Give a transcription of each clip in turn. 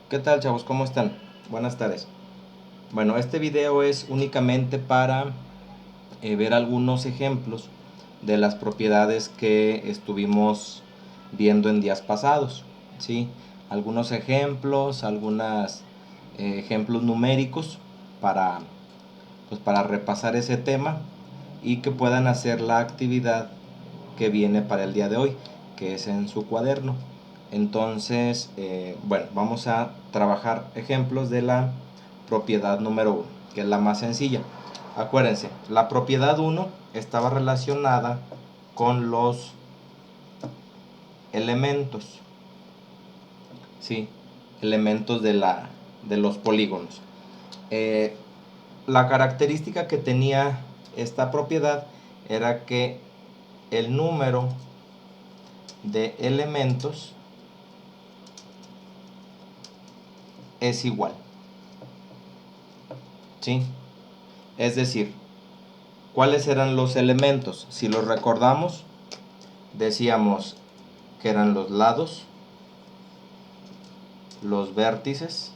¿Qué tal, chavos? ¿Cómo están? Buenas tardes. Bueno, este video es únicamente para ver algunos ejemplos de las propiedades que estuvimos viendo en días pasados, ¿sí? Algunos ejemplos, algunos ejemplos numéricos para, para repasar ese tema y que puedan hacer la actividad que viene para el día de hoy, que es en su cuaderno. Entonces, bueno, vamos a trabajar ejemplos de la propiedad número 1, que es la más sencilla. Acuérdense, la propiedad 1 estaba relacionada con los elementos, ¿sí? Elementos de los polígonos. Eh, la característica que tenía esta propiedad era que el número de elementos es igual, ¿sí? Es decir, ¿cuáles eran los elementos? Si los recordamos, decíamos que eran los lados, los vértices,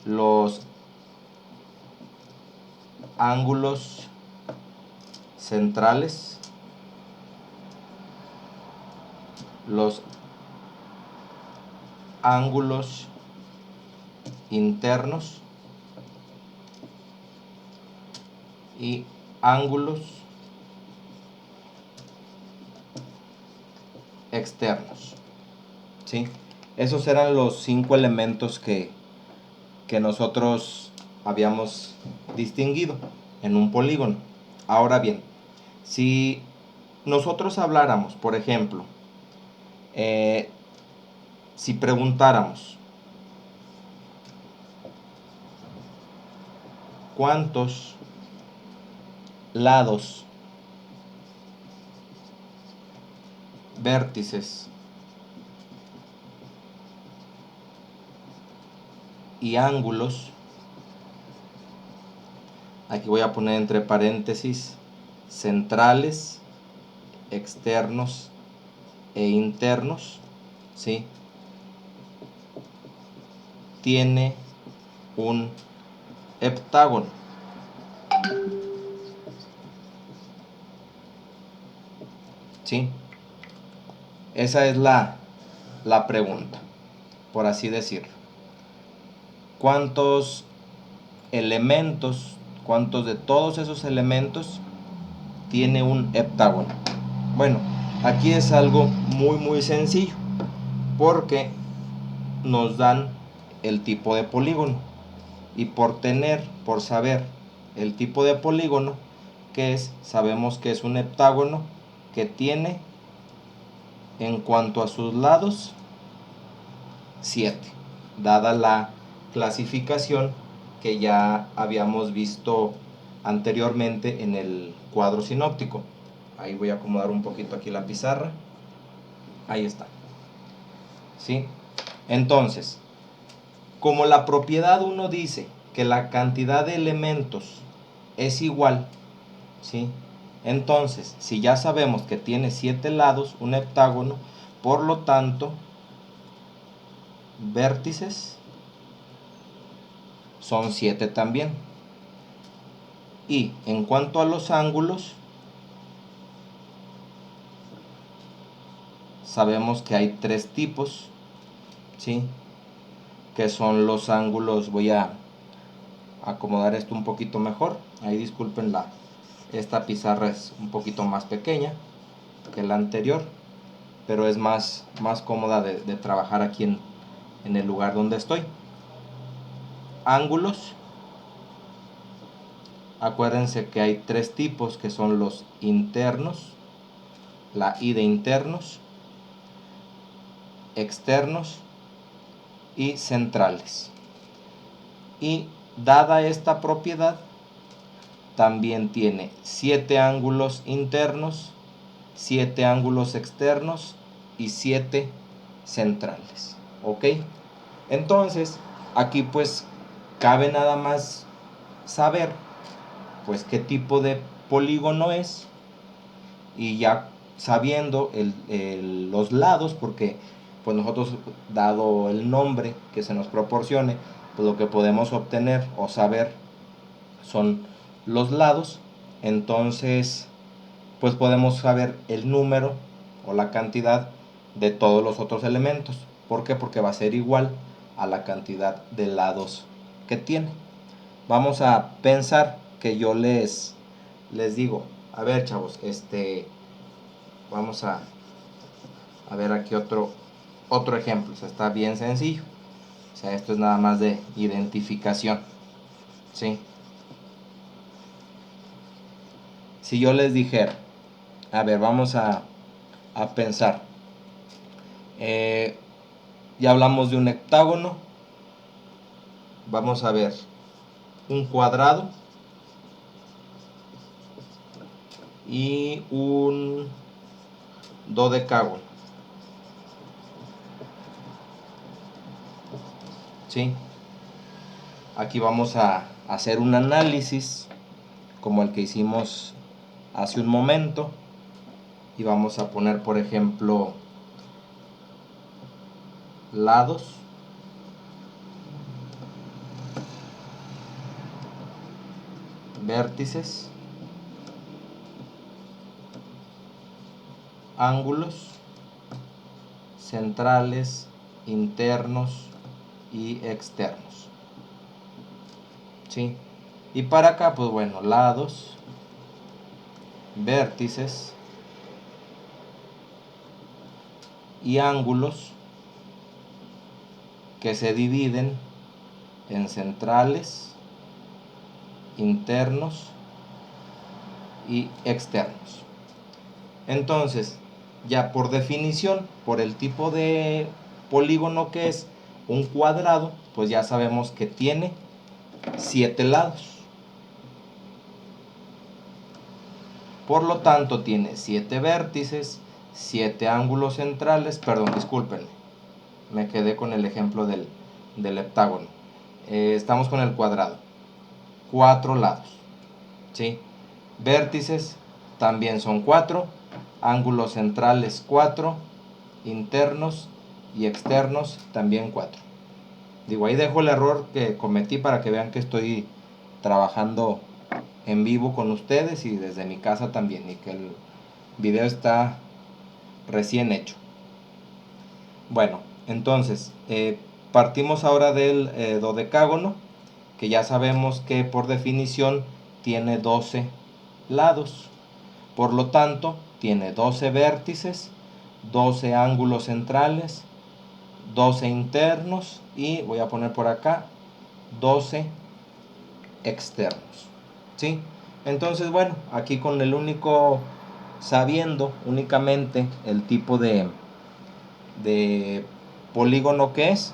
los ángulos centrales, los ángulos internos y ángulos externos, ¿sí? Esos eran los 5 elementos que nosotros habíamos distinguido en un polígono. Ahora bien, si nosotros habláramos, por ejemplo, eh, si preguntáramos cuántos lados, vértices y ángulos, aquí voy a poner entre paréntesis, centrales, externos e internos, ¿sí? Tiene un heptágono. ¿Sí? Esa es la pregunta, por así decirlo. ¿Cuántos elementos, cuántos de todos esos elementos tiene un heptágono? Bueno, aquí es algo muy sencillo, porque nos dan el tipo de polígono. Y por saber el tipo de polígono que es, sabemos que es un heptágono que tiene, en cuanto a sus lados, 7, dada la clasificación que ya habíamos visto anteriormente en el cuadro sinóptico. Ahí voy a acomodar un poquito aquí la pizarra. Ahí está. ¿Sí? Entonces, como la propiedad 1 dice que la cantidad de elementos es igual, ¿sí? Entonces, si ya sabemos que tiene 7 lados, un heptágono, por lo tanto, vértices son 7 también. Y en cuanto a los ángulos, sabemos que hay 3 tipos, ¿sí? Que son los ángulos, voy a acomodar esto un poquito mejor. Ahí disculpen, esta pizarra es un poquito más pequeña que la anterior, pero es más cómoda de trabajar aquí en el lugar donde estoy. Ángulos, acuérdense que hay 3 tipos, que son los internos, la I de internos, externos y centrales. Y dada esta propiedad, también tiene 7 ángulos internos, 7 ángulos externos y 7 centrales. ¿Ok? Entonces, aquí pues cabe nada más saber pues qué tipo de polígono es, y ya sabiendo los lados, porque pues nosotros, dado el nombre que se nos proporcione, pues lo que podemos obtener o saber son los lados. Entonces pues podemos saber el número o la cantidad de todos los otros elementos. ¿Por qué? Porque va a ser igual a la cantidad de lados que tiene. Vamos a pensar que yo les digo, a ver, chavos, vamos a ver aquí otro ejemplo. O sea, está bien sencillo. O sea, esto es nada más de identificación, ¿sí? Si yo les dijera, a ver, vamos a pensar. Ya hablamos de un hectágono. Vamos a ver un cuadrado y un dodecágono. ¿Sí? Aquí vamos a hacer un análisis como el que hicimos hace un momento. Y vamos a poner, por ejemplo, lados. Vértices. Ángulos. Centrales, internos y externos. ¿Sí? Y para acá, pues bueno, lados, vértices y ángulos que se dividen en centrales, internos y externos. Entonces, ya por definición, por el tipo de polígono que es un cuadrado, pues ya sabemos que tiene 7 lados. Por lo tanto, tiene 7 vértices, 7 ángulos centrales. Perdón, discúlpenme, me quedé con el ejemplo del heptágono. Estamos con el cuadrado. 4 lados, ¿sí? Vértices también son 4, ángulos centrales 4, internos y externos también 4. Digo, ahí dejo el error que cometí para que vean que estoy trabajando en vivo con ustedes y desde mi casa también, y que el video está recién hecho. Bueno, entonces partimos ahora del dodecágono, que ya sabemos que por definición tiene 12 lados. Por lo tanto, tiene 12 vértices, 12 ángulos centrales, 12 internos y voy a poner por acá 12 externos. ¿Sí? Entonces, bueno, aquí con el único, sabiendo únicamente el tipo de polígono que es,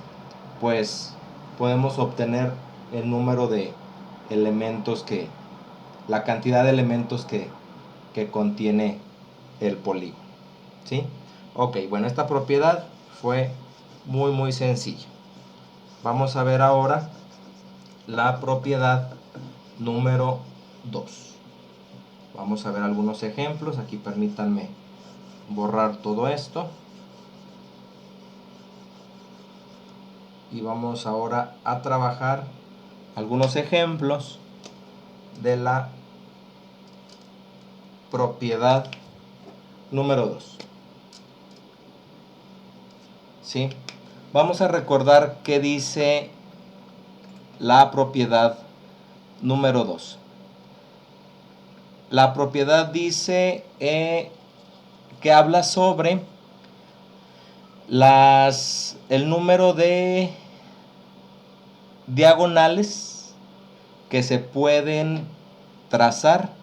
pues podemos obtener el número de elementos la cantidad de elementos que contiene el polígono. ¿Sí? Ok, bueno, esta propiedad fue muy sencilla. Vamos a ver ahora la propiedad número 2. Vamos a ver algunos ejemplos. Aquí permítanme borrar todo esto. Y vamos ahora a trabajar algunos ejemplos de la propiedad número 2. ¿Sí? Vamos a recordar qué dice la propiedad número 2. La propiedad dice que habla sobre el número de diagonales que se pueden trazar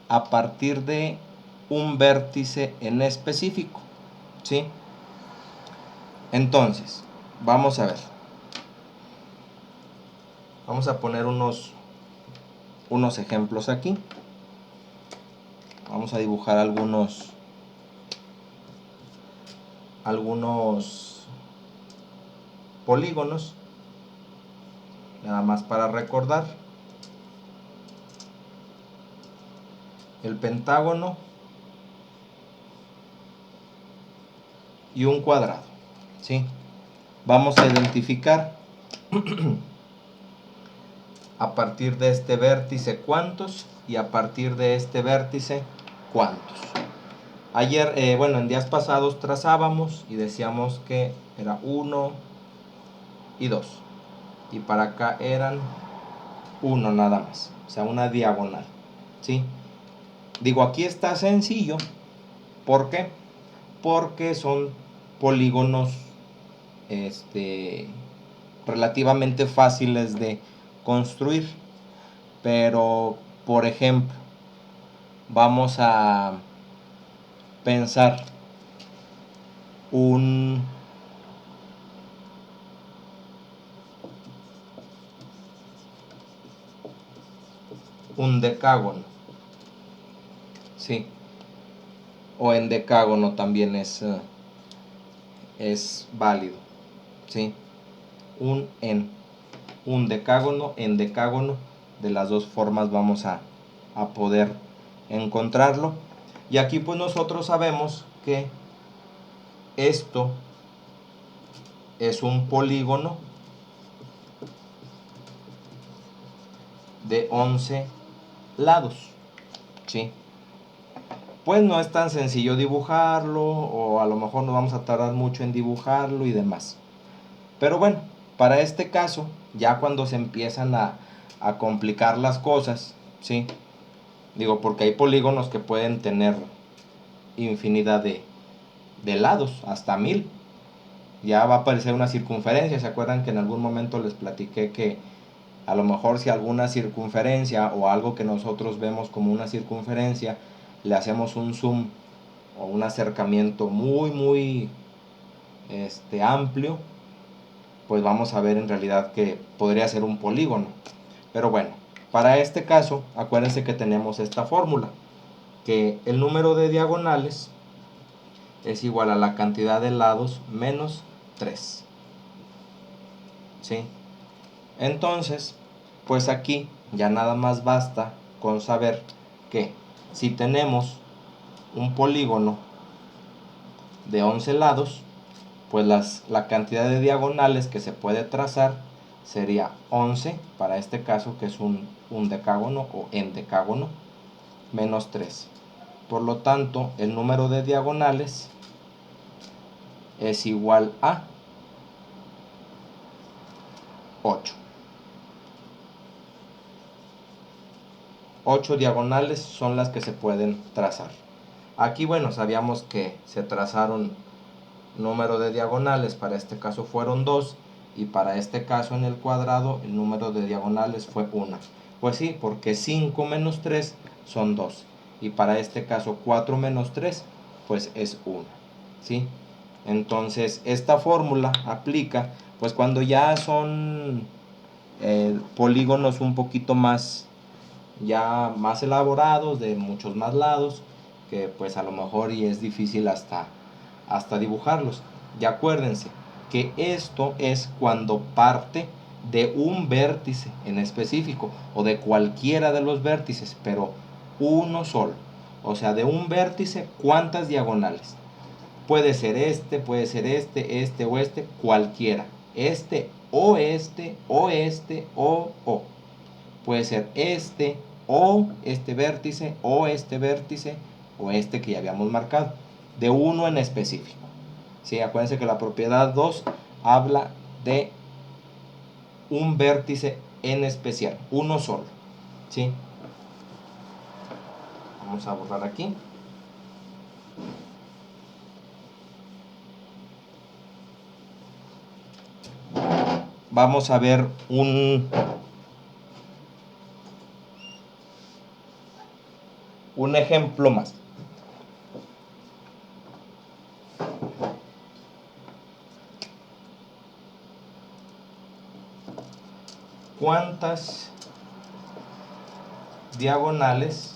a partir de un vértice en específico. ¿Sí? Entonces, vamos a ver. Vamos a poner unos ejemplos aquí. Vamos a dibujar algunos polígonos, nada más para recordar. El pentágono y un cuadrado. ¿sí? Vamos a identificar a partir de este vértice cuántos y a partir de este vértice cuántos. Ayer, en días pasados trazábamos y decíamos que era 1 y 2. Y para acá eran 1 nada más. O sea, una diagonal. ¿Sí? Digo, aquí está sencillo. ¿Por qué? Porque son polígonos relativamente fáciles de construir. Pero, por ejemplo, vamos a pensar un decágono, sí, o endecágono también es válido, sí, un decágono, endecágono, de las dos formas vamos a poder encontrarlo. Y aquí pues nosotros sabemos que esto es un polígono de 11 lados, ¿sí? Pues no es tan sencillo dibujarlo, o a lo mejor no vamos a tardar mucho en dibujarlo y demás. Pero bueno, para este caso, ya cuando se empiezan a complicar las cosas, ¿sí? Digo, porque hay polígonos que pueden tener infinidad de lados, hasta 1000. Ya va a aparecer una circunferencia. ¿Se acuerdan que en algún momento les platiqué que a lo mejor si alguna circunferencia o algo que nosotros vemos como una circunferencia, le hacemos un zoom o un acercamiento muy amplio, pues vamos a ver en realidad que podría ser un polígono? Pero bueno, para este caso, acuérdense que tenemos esta fórmula, que el número de diagonales es igual a la cantidad de lados menos 3. ¿Sí? Entonces, pues aquí ya nada más basta con saber que si tenemos un polígono de 11 lados, pues la cantidad de diagonales que se puede trazar sería 11, para este caso que es un decágono o endecágono, menos 3. Por lo tanto, el número de diagonales es igual a 8. 8 diagonales son las que se pueden trazar. Aquí, bueno, sabíamos que se trazaron número de diagonales, para este caso fueron 2, y para este caso en el cuadrado el número de diagonales fue 1. Pues sí, porque 5 menos 3 son 2, y para este caso 4 menos 3 pues es 1, ¿sí? Entonces esta fórmula aplica pues cuando ya son polígonos un poquito más elaborados, de muchos más lados, que pues a lo mejor y es difícil hasta dibujarlos. Y acuérdense que esto es cuando parte de un vértice en específico o de cualquiera de los vértices, pero uno solo. O sea, de un vértice, ¿cuántas diagonales? Puede ser este o este, cualquiera. Este o este o este o. Puede ser este o este vértice o este vértice o este que ya habíamos marcado, de uno en específico. Sí, acuérdense que la propiedad 2 habla de un vértice en especial, uno solo. ¿Sí? Vamos a borrar aquí. Vamos a ver un ejemplo más. ¿Cuántas diagonales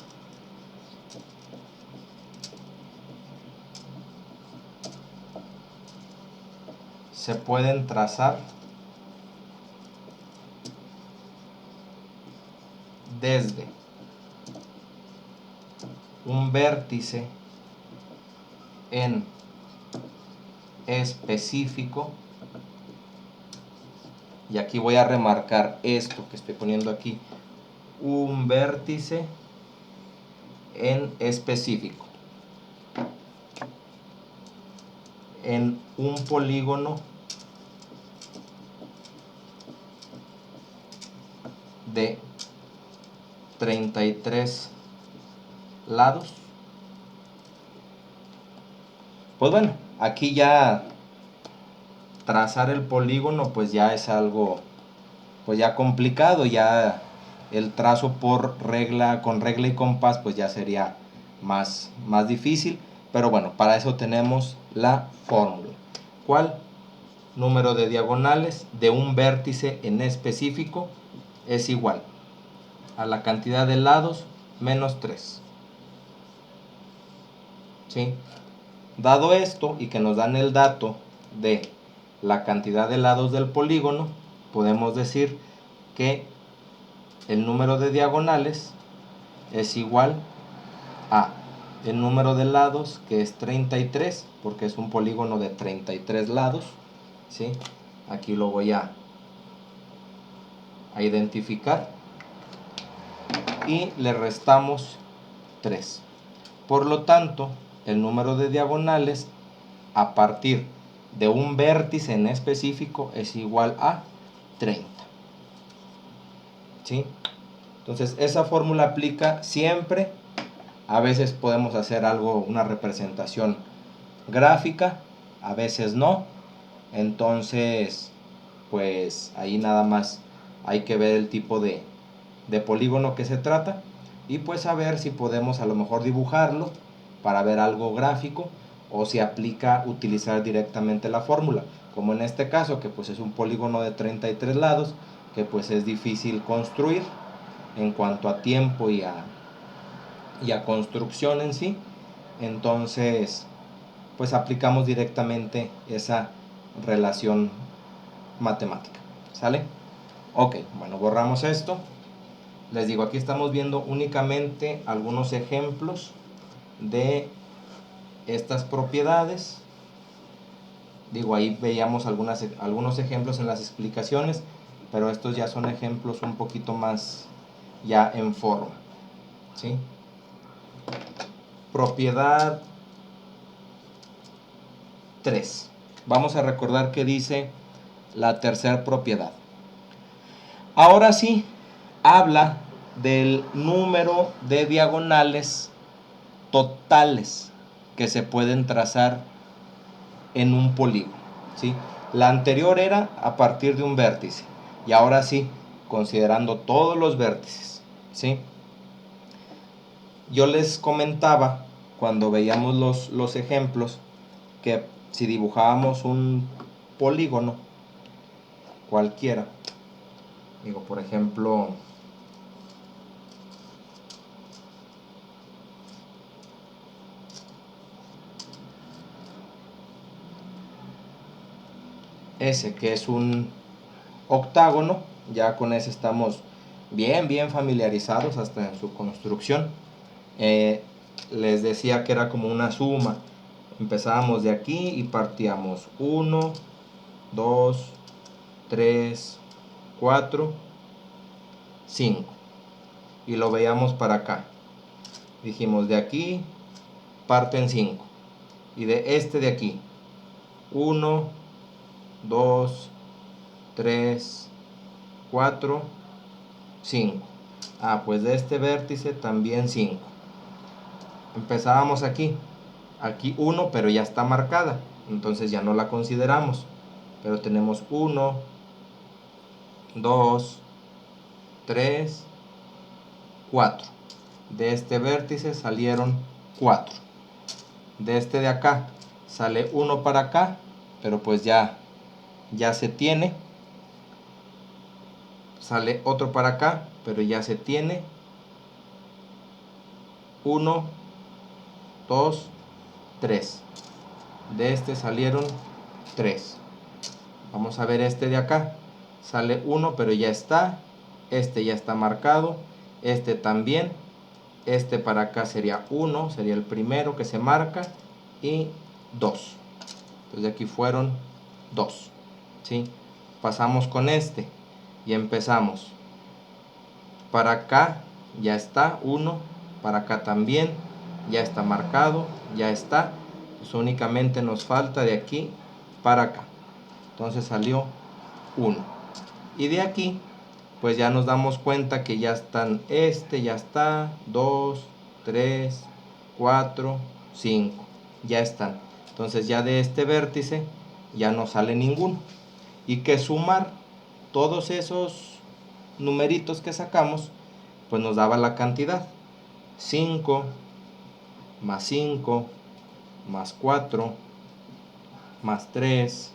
se pueden trazar desde un vértice en específico, y aquí voy a remarcar esto que estoy poniendo aquí, un vértice en específico en un polígono de 33 lados. Pues bueno, aquí ya trazar el polígono pues ya es algo pues ya complicado, ya el trazo por regla, con regla y compás pues ya sería más difícil, pero bueno, para eso tenemos la fórmula. ¿Cuál? Número de diagonales de un vértice en específico es igual a la cantidad de lados menos 3. ¿Sí? Dado esto y que nos dan el dato de la cantidad de lados del polígono, podemos decir que el número de diagonales es igual a el número de lados, que es 33, porque es un polígono de 33 lados. ¿Sí? Aquí lo voy a identificar y le restamos 3. Por lo tanto, el número de diagonales a partir de un vértice en específico es igual a 30. ¿Sí? Entonces esa fórmula aplica siempre. A veces podemos hacer una representación gráfica, a veces no. Entonces, pues ahí nada más hay que ver el tipo de polígono que se trata y pues a ver si podemos a lo mejor dibujarlo para ver algo gráfico, o si aplica utilizar directamente la fórmula, como en este caso, que pues es un polígono de 33 lados, que pues es difícil construir en cuanto a tiempo y a construcción en sí. Entonces pues aplicamos directamente esa relación matemática. ¿Sale? Ok, bueno, borramos esto. Les digo, aquí estamos viendo únicamente algunos ejemplos de estas propiedades. Digo, ahí veíamos algunos ejemplos en las explicaciones, pero estos ya son ejemplos un poquito más ya en forma. ¿Sí? Propiedad 3. Vamos a recordar que dice la tercera propiedad. Ahora sí, habla del número de diagonales totales que se pueden trazar en un polígono. ¿Sí? La anterior era a partir de un vértice, y ahora sí, considerando todos los vértices. ¿Sí? Yo les comentaba cuando veíamos los ejemplos que si dibujábamos un polígono cualquiera, digo, por ejemplo, ese que es un octágono, ya con ese estamos bien familiarizados hasta en su construcción. Les decía que era como una suma. Empezábamos de aquí y partíamos 1, 2, 3, 4, 5 y lo veíamos para acá. Dijimos, de aquí parten 5 y de aquí 1, 2, 3, 4, 5. Pues de este vértice también 5. Empezábamos aquí 1, pero ya está marcada, entonces ya no la consideramos, pero tenemos 1, 2, 3, 4. De este vértice salieron 4. De este de acá sale 1 para acá, pero pues ya se tiene. Sale otro para acá, pero ya se tiene. 1, 2, 3. De este salieron 3. Vamos a ver este de acá. Sale 1, pero ya está. Este ya está marcado. Este también. Este para acá sería 1, sería el primero que se marca. Y 2. Entonces aquí fueron 2. ¿Sí? Pasamos con este y empezamos. Para acá ya está 1, para acá también, ya está marcado, ya está. Pues únicamente nos falta de aquí para acá. Entonces salió 1. Y de aquí, pues ya nos damos cuenta que ya están, ya está, 2, 3, 4, 5. Ya están. Entonces ya de este vértice ya no sale ninguno. Y que sumar todos esos numeritos que sacamos, pues nos daba la cantidad. 5 más 5 más 4 más 3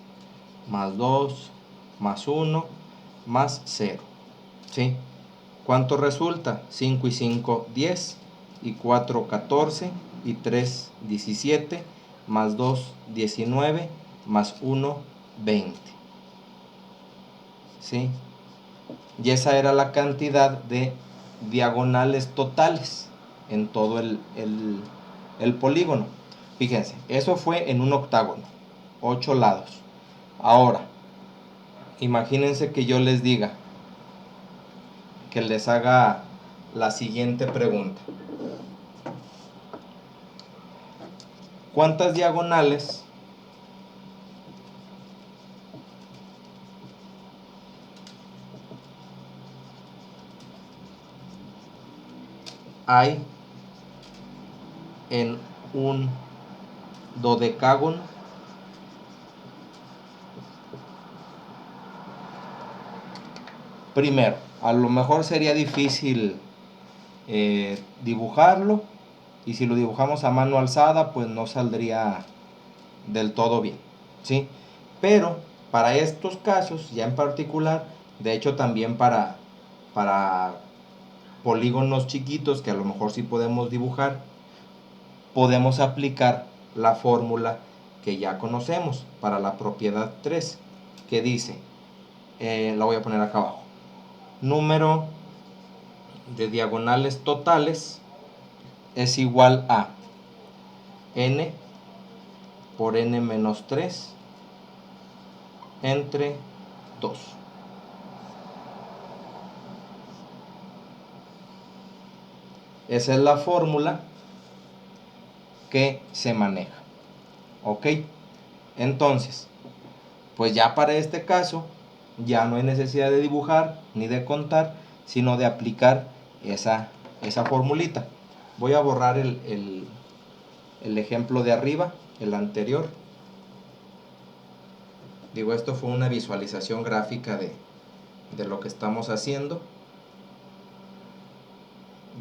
más 2 más 1 más 0. ¿Sí? ¿Cuánto resulta? 5 y 5, 10, y 4, 14, y 3, 17, más 2, 19, más 1, 20. ¿Sí? Y esa era la cantidad de diagonales totales en todo el polígono. Fíjense, eso fue en un octágono, 8 lados. Ahora, imagínense que yo les diga, que les haga la siguiente pregunta. ¿Cuántas diagonales hay en un dodecágono? Primero, a lo mejor sería difícil dibujarlo, y si lo dibujamos a mano alzada, pues no saldría del todo bien, ¿sí? Pero para estos casos, ya en particular, de hecho también para polígonos chiquitos que a lo mejor sí podemos dibujar, podemos aplicar la fórmula que ya conocemos para la propiedad 3, que dice, la voy a poner acá abajo, número de diagonales totales es igual a n por n menos 3 entre 2. Esa es la fórmula que se maneja. ¿Ok? Entonces, pues ya para este caso, ya no hay necesidad de dibujar ni de contar, sino de aplicar esa formulita. Voy a borrar el ejemplo de arriba, el anterior. Digo, esto fue una visualización gráfica de lo que estamos haciendo,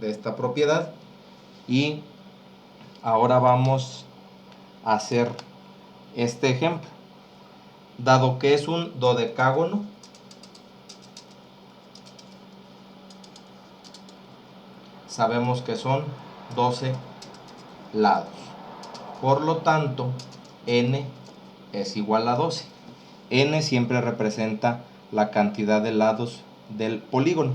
de esta propiedad. Y ahora vamos a hacer este ejemplo. Dado que es un dodecágono, sabemos que son 12 lados. Por lo tanto, n es igual a 12. N siempre representa la cantidad de lados del polígono.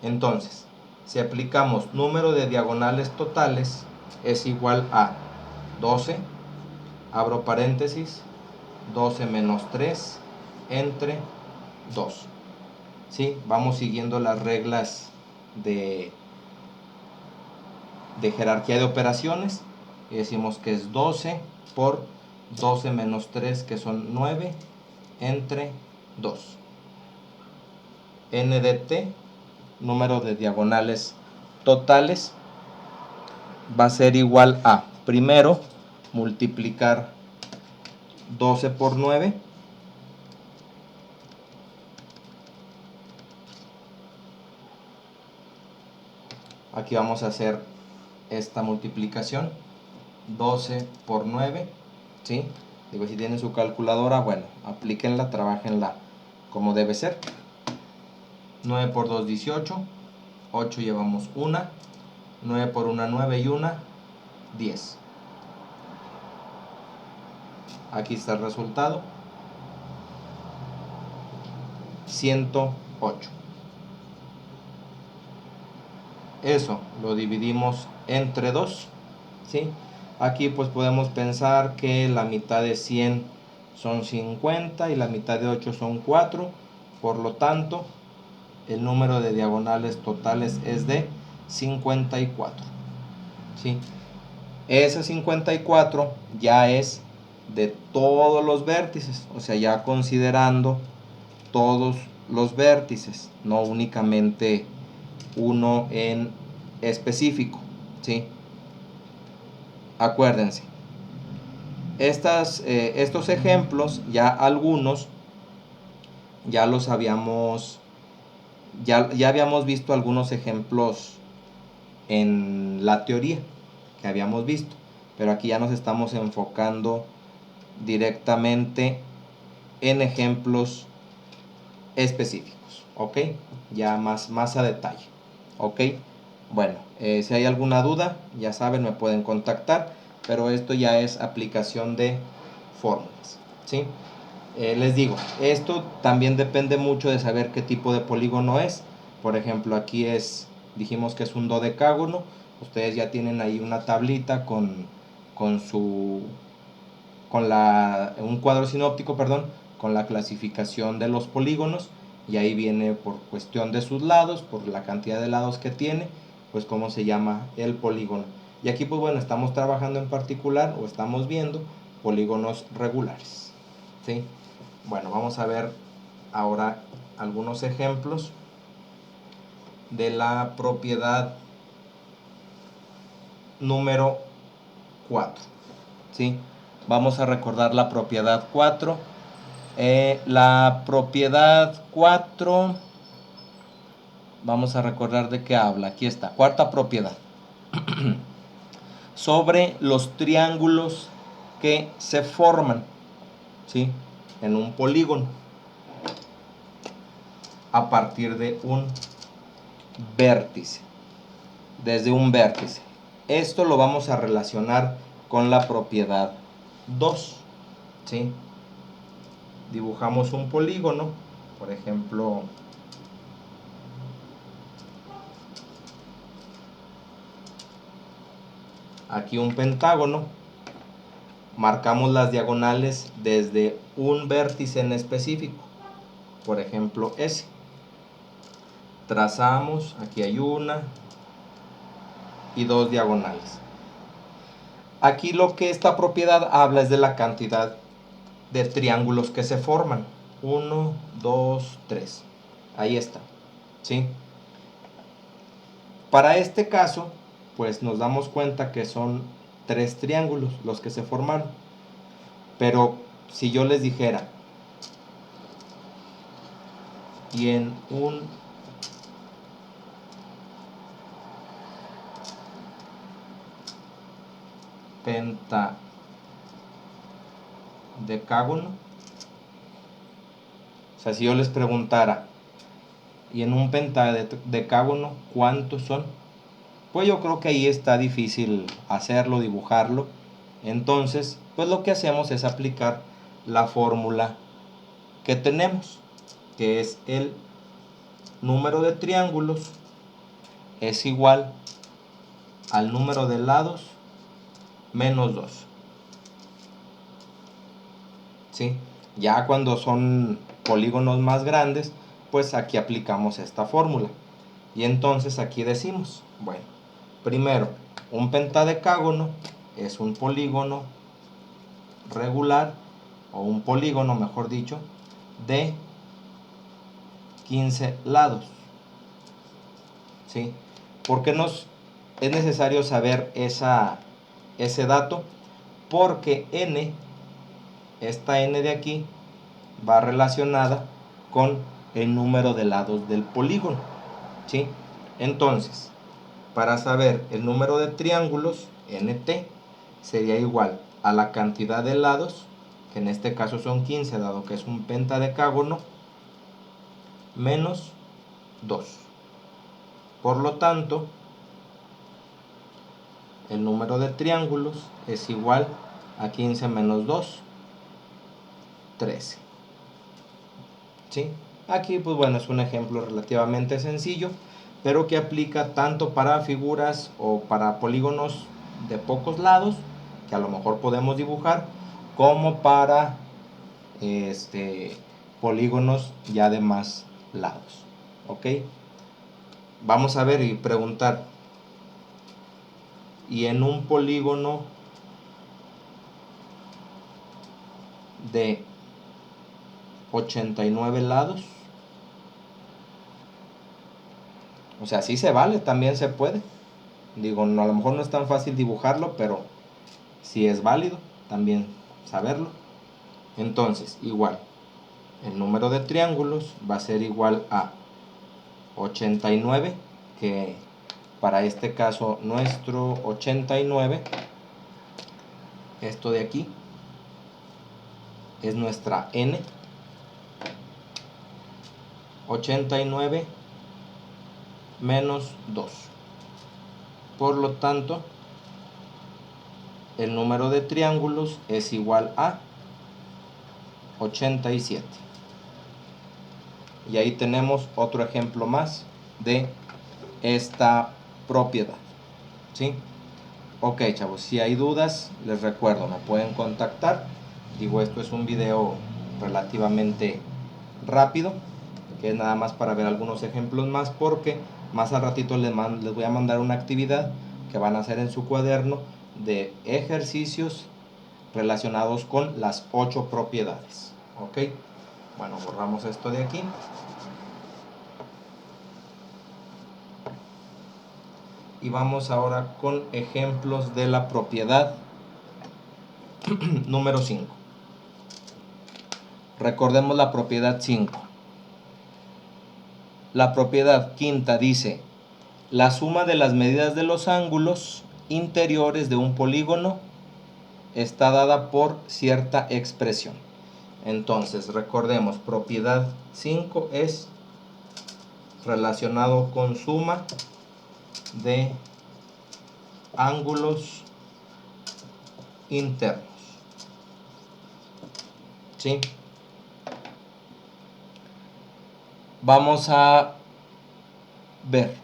Entonces, si aplicamos número de diagonales totales es igual a 12, abro paréntesis, 12 menos 3 entre 2. ¿Sí? Vamos siguiendo las reglas de jerarquía de operaciones, y decimos que es 12 por 12 menos 3, que son 9, entre 2. N de t, número de diagonales totales, va a ser igual a, primero, multiplicar 12 por 9, aquí vamos a hacer esta multiplicación, 12 por 9, ¿sí? Digo, si tienen su calculadora, bueno, aplíquenla, trabajenla como debe ser. 9 por 2, 18, 8 llevamos 1, 9 por 1, 9 y 1, 10. Aquí está el resultado, 108. Eso lo dividimos entre 2, ¿sí? Aquí pues podemos pensar que la mitad de 100 son 50 y la mitad de 8 son 4. Por lo tanto, el número de diagonales totales es de 54. ¿Sí? Ese 54 ya es de todos los vértices, o sea, ya considerando todos los vértices, no únicamente uno en específico. ¿Sí? Acuérdense, estos ejemplos, ya algunos ya los habíamos, ya habíamos visto algunos ejemplos en la teoría que habíamos visto, pero aquí ya nos estamos enfocando directamente en ejemplos específicos, ¿ok? Ya más a detalle, ¿ok? Bueno, si hay alguna duda, ya saben, me pueden contactar, pero esto ya es aplicación de fórmulas, ¿sí? Les digo, esto también depende mucho de saber qué tipo de polígono es. Por ejemplo, aquí dijimos que es un dodecágono. Ustedes ya tienen ahí una tablita con un cuadro sinóptico, perdón, con la clasificación de los polígonos, y ahí viene por cuestión de sus lados, por la cantidad de lados que tiene, pues cómo se llama el polígono. Y aquí pues bueno, estamos trabajando en particular, o estamos viendo polígonos regulares, ¿sí? Bueno, vamos a ver ahora algunos ejemplos de la propiedad número 4, ¿sí? Vamos a recordar la propiedad 4. La propiedad 4, vamos a recordar de qué habla. Aquí está, cuarta propiedad. Sobre los triángulos que se forman, ¿sí?, en un polígono a partir de un vértice, desde un vértice. Esto lo vamos a relacionar con la propiedad 2, ¿sí? Dibujamos un polígono, por ejemplo, aquí un pentágono, marcamos las diagonales desde un vértice en específico, por ejemplo ese. Trazamos, aquí hay una y dos diagonales. Aquí lo que esta propiedad habla es de la cantidad de triángulos que se forman. 1, 2, 3. Ahí está, ¿sí? Para este caso, pues nos damos cuenta que son 3 triángulos los que se formaron. Pero si yo les dijera, y en un pentadecágono, o sea, si yo les preguntara, y en un pentadecágono, ¿cuántos son? Pues yo creo que ahí está difícil hacerlo, dibujarlo. Entonces, pues lo que hacemos es aplicar la fórmula que tenemos, que es el número de triángulos es igual al número de lados menos 2. ¿Sí? Ya cuando son polígonos más grandes, pues aquí aplicamos esta fórmula. Y entonces aquí decimos, bueno, primero, un pentadecágono es un polígono regular, o un polígono, mejor dicho, de 15 lados. ¿Sí? ¿Por qué es necesario saber ese dato? Porque n, esta n de aquí, va relacionada con el número de lados del polígono, ¿sí? Entonces, para saber el número de triángulos, nt, sería igual a la cantidad de lados, que en este caso son 15, dado que es un pentadecágono, menos 2. Por lo tanto, el número de triángulos es igual a 15 menos 2, 13. ¿Sí? Aquí, pues bueno, es un ejemplo relativamente sencillo, pero que aplica tanto para figuras o para polígonos de pocos lados, que a lo mejor podemos dibujar, como para polígonos ya de más lados. ¿Ok? Vamos a ver y preguntar, y en un polígono de 89 lados, o sea, sí se vale, también se puede. Digo, no, a lo mejor no es tan fácil dibujarlo, pero si es válido también saberlo. Entonces, igual, el número de triángulos va a ser igual a 89, que para este caso nuestro 89, esto de aquí, es nuestra n. 89 menos 2. Por lo tanto, el número de triángulos es igual a 87. Y ahí tenemos otro ejemplo más de esta propiedad. ¿Sí? Ok, chavos, si hay dudas, les recuerdo, me pueden contactar. Digo, esto es un video relativamente rápido, que es nada más para ver algunos ejemplos más, porque más al ratito les voy a mandar una actividad que van a hacer en su cuaderno de ejercicios relacionados con las 8 propiedades. Ok, bueno, borramos esto de aquí. Y vamos ahora con ejemplos de la propiedad número 5. Recordemos la propiedad 5. La propiedad quinta dice: la suma de las medidas de los ángulos interiores de un polígono está dada por cierta expresión. Entonces, recordemos, propiedad 5 es relacionado con suma de ángulos internos. ¿Sí? Vamos a ver.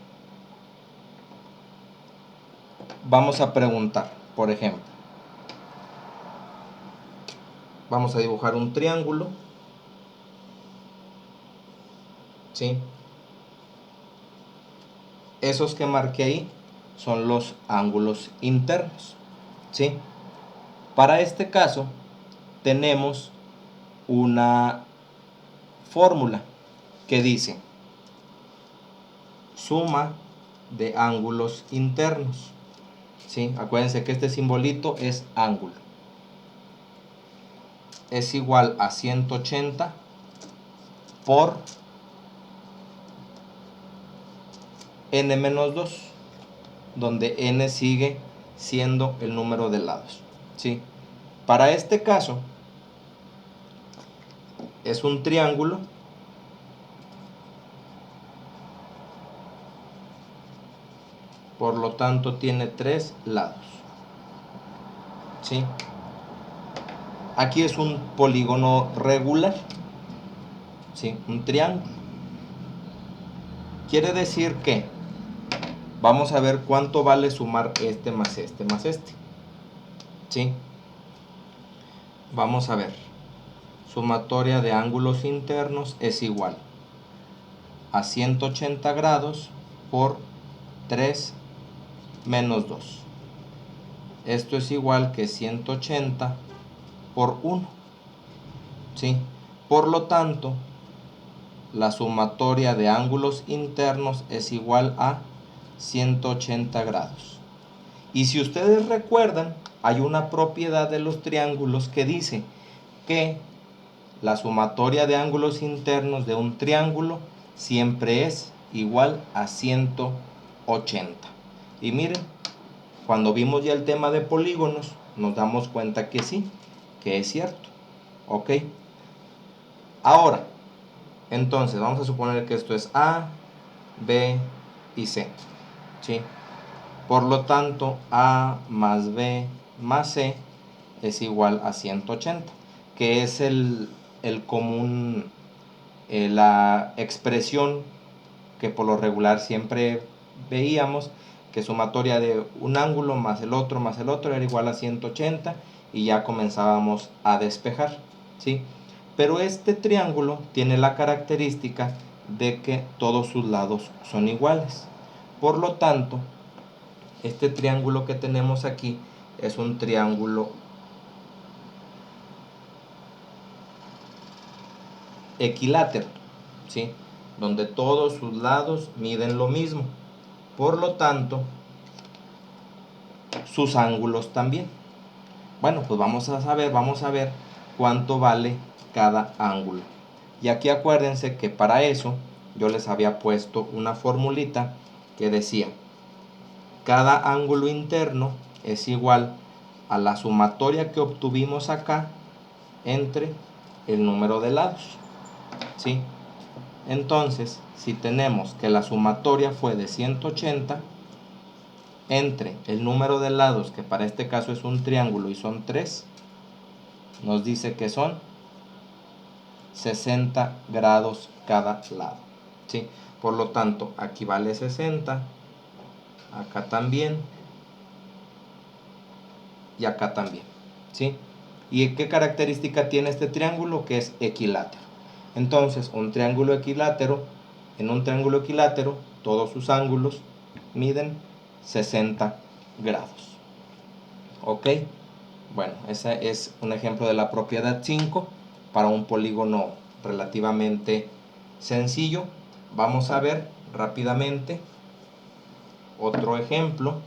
Vamos a preguntar, por ejemplo. Vamos a dibujar un triángulo. ¿Sí? Esos que marqué ahí son los ángulos internos. ¿Sí? Para este caso tenemos una fórmula que dice suma de ángulos internos. ¿Sí? Acuérdense que este simbolito es ángulo. Es igual a 180 por n menos 2, donde n sigue siendo el número de lados. ¿Sí? Para este caso es un triángulo por lo tanto tiene 3 lados. ¿Sí? Aquí es un polígono regular. ¿Sí? Un triángulo. Quiere decir que vamos a ver cuánto vale sumar este más este más este. ¿Sí? Vamos a ver. Sumatoria de ángulos internos es igual a 180 grados por 3 menos 2. Esto es igual que 180 por 1. ¿Sí? Por lo tanto, la sumatoria de ángulos internos es igual a 180 grados. Y si ustedes recuerdan, hay una propiedad de los triángulos que dice que la sumatoria de ángulos internos de un triángulo siempre es igual a 180. Y miren, cuando vimos ya el tema de polígonos, nos damos cuenta que sí, que es cierto. ¿Ok? Ahora, entonces, vamos a suponer que esto es A, B y C. ¿Sí? Por lo tanto, A más B más C es igual a 180, que es el común, la expresión que por lo regular siempre veíamos, que sumatoria de un ángulo más el otro era igual a 180, y ya comenzábamos a despejar. ¿Sí? Pero este triángulo tiene la característica de que todos sus lados son iguales. Por lo tanto, este triángulo que tenemos aquí es un triángulo equilátero, ¿sí? Donde todos sus lados miden lo mismo. Por lo tanto, sus ángulos también. Bueno, pues vamos a ver cuánto vale cada ángulo. Y aquí acuérdense que para eso yo les había puesto una formulita que decía: cada ángulo interno es igual a la sumatoria que obtuvimos acá entre el número de lados, ¿sí? Entonces, si tenemos que la sumatoria fue de 180 entre el número de lados, que para este caso es un triángulo y son 3, nos dice que son 60 grados cada lado, ¿sí? Por lo tanto, aquí vale 60, acá también y acá también, ¿sí? ¿Y qué característica tiene este triángulo? Que es equilátero. Entonces, un triángulo equilátero, en un triángulo equilátero, todos sus ángulos miden 60 grados. ¿Ok? Bueno, ese es un ejemplo de la propiedad 5 para un polígono relativamente sencillo. Vamos a ver rápidamente otro ejemplo,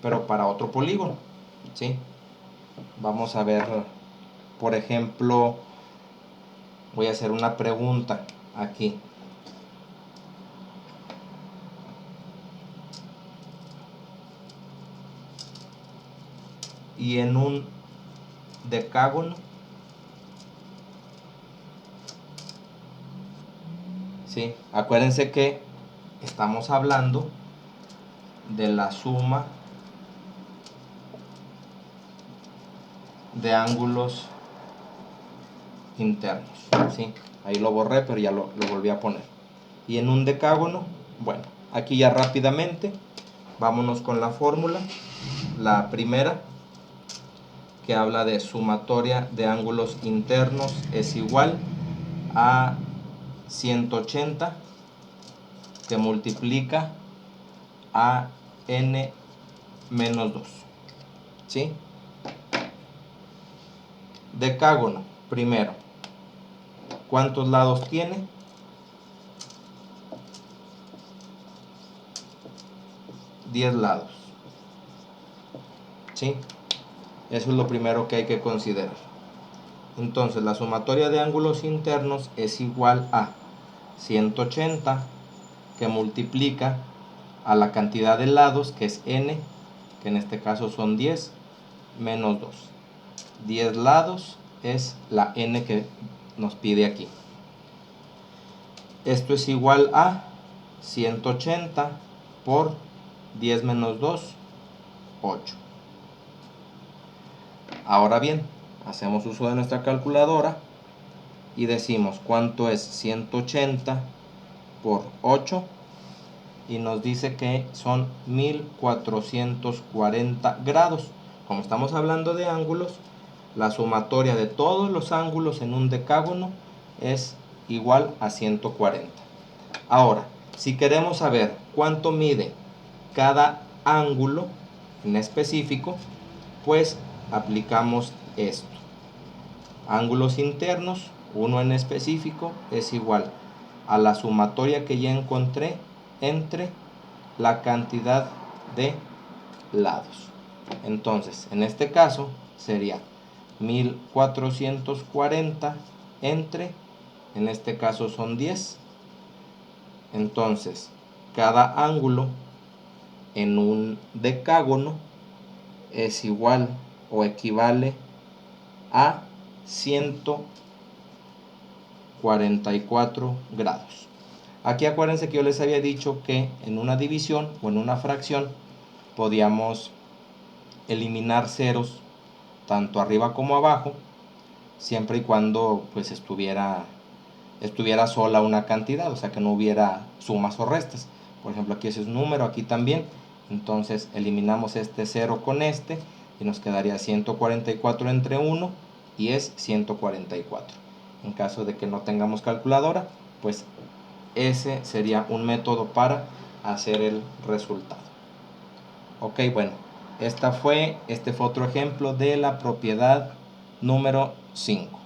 pero para otro polígono, ¿sí? Vamos a ver, por ejemplo, voy a hacer una pregunta aquí. Y en un decágono, ¿sí? Acuérdense que estamos hablando de la suma de ángulos internos, ¿sí? Ahí lo borré, pero ya lo volví a poner. Y en un decágono, bueno, aquí ya rápidamente, vámonos con la fórmula. La primera, que habla de sumatoria de ángulos internos, es igual a 180 que multiplica a n menos 2, ¿sí? Decágono, primero, ¿cuántos lados tiene? 10 lados, ¿sí? Eso es lo primero que hay que considerar. Entonces, la sumatoria de ángulos internos es igual a 180 que multiplica a la cantidad de lados, que es n, que en este caso son 10, menos 2. 10 lados es la n que nos pide aquí. Esto es igual a 180 por 10 menos 2, 8. Ahora bien, hacemos uso de nuestra calculadora y decimos cuánto es 180 por 8, y nos dice que son 1440 grados. Como estamos hablando de ángulos, la sumatoria de todos los ángulos en un decágono es igual a 140. Ahora, si queremos saber cuánto mide cada ángulo en específico, pues aplicamos esto. Ángulos internos, uno en específico, es igual a la sumatoria que ya encontré entre la cantidad de lados. Entonces, en este caso sería 1440 entre, en este caso son 10. Entonces, cada ángulo en un decágono es igual o equivale a 144 grados. Aquí acuérdense que yo les había dicho que en una división o en una fracción podíamos eliminar ceros tanto arriba como abajo, siempre y cuando pues estuviera sola una cantidad, o sea que no hubiera sumas o restas. Por ejemplo, aquí ese es un número, aquí también. Entonces eliminamos este 0 con este y nos quedaría 144 entre 1 y es 144. En caso de que no tengamos calculadora, pues ese sería un método para hacer el resultado. Ok, bueno, este fue otro ejemplo de la propiedad número 5.